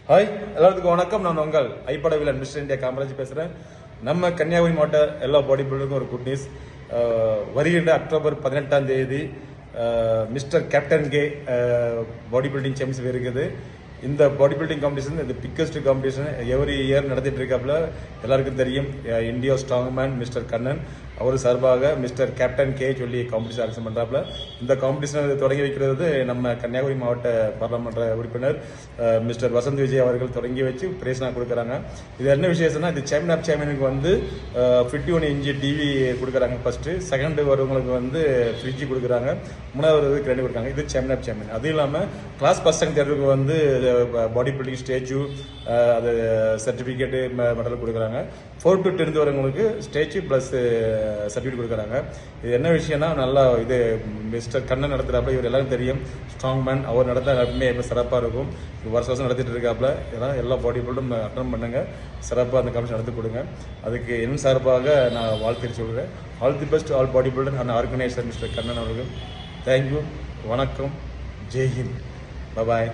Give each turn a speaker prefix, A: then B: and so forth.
A: Hi எல்லாத்துக்கும் வணக்கம். நான் உங்கள் ஐப்படவியல் மிஸ்டர் இந்தியா காமராஜ் பேசுகிறேன். நம்ம கன்னியாகுமரி மாவட்ட எல்லா பாடி பில்டருக்கும் ஒரு குட் நியூஸ். வருகின்ற அக்டோபர் 18ஆம் தேதி mister captain K body building championship இருக்குது. இந்த பாடி பில்டிங் காம்படிஷன் இது பிக்கஸ்ட் காம்படிஷன் எவ்ரி இயர் நடத்திட்டு இருக்காப்புல. எல்லாருக்கும் தெரியும், India strong man mister Kannan அவர் சார்பாக மிஸ்டர் கேப்டன் கே சொல்லி காம்படிஷன் ஆரம்பிச்சு பண்றாப்புல. இந்த காம்படிஷன் தொடங்கி வைக்கிறது நம்ம கன்னியாகுமரி மாவட்ட பாராளுமன்ற உறுப்பினர் மிஸ்டர் வசந்த் விஜய் அவர்கள் தொடங்கி வச்சு பிரேசனா கொடுக்குறாங்க. இது என்ன விசேஷம்னா, இது சாம்பியன் ஆஃப் சாம்பியனுக்கு வந்து 51 இன்ச்சு டிவி கொடுக்குறாங்க. ஃபர்ஸ்ட் செகண்ட் வரவங்களுக்கு வந்து ஃப்ரிட்ஜ் கொடுக்குறாங்க. மூணாவது கிரெடிட் கொடுக்குறாங்க. இது சாம்பியன் ஆஃப் சாம்பியன். அது இல்லாமல் கிளாஸ் பசங்க தேர்வுக்கு வந்து பாடி பில்டிங் ஸ்டேச்சு அது சர்டிஃபிகேட்டு மெடல் கொடுக்குறாங்க. 4 to 10 வரவங்களுக்கு ஸ்டேச்சு ப்ளஸ் சர்டிஃபிகேட் கொடுக்குறாங்க. இது என்ன விஷயம்னா, நல்லா இது மிஸ்டர் கண்ணன் நடத்துகிறாப்புல. இவர் எல்லாரும் தெரியும், ஸ்ட்ராங் மேன். அவர் நடத்த எப்பவுமே எப்போ சிறப்பாக இருக்கும். வருஷம் வருஷம் நடத்திட்டு இருக்காப்புல. இதெல்லாம் எல்லா பாடி பில்டும் அட்டன் பண்ணுங்க, சிறப்பாக அந்த காம்படிஷன் நடத்தி கொடுங்க. அதுக்கு என் சார்பாக நான் வாழ்த்து சொல்கிறேன். All the best all body builder and organiser mister Kannan அவர்கள். தேங்க்யூ, வணக்கம், ஜெய்ஹிந்த், பபாய்.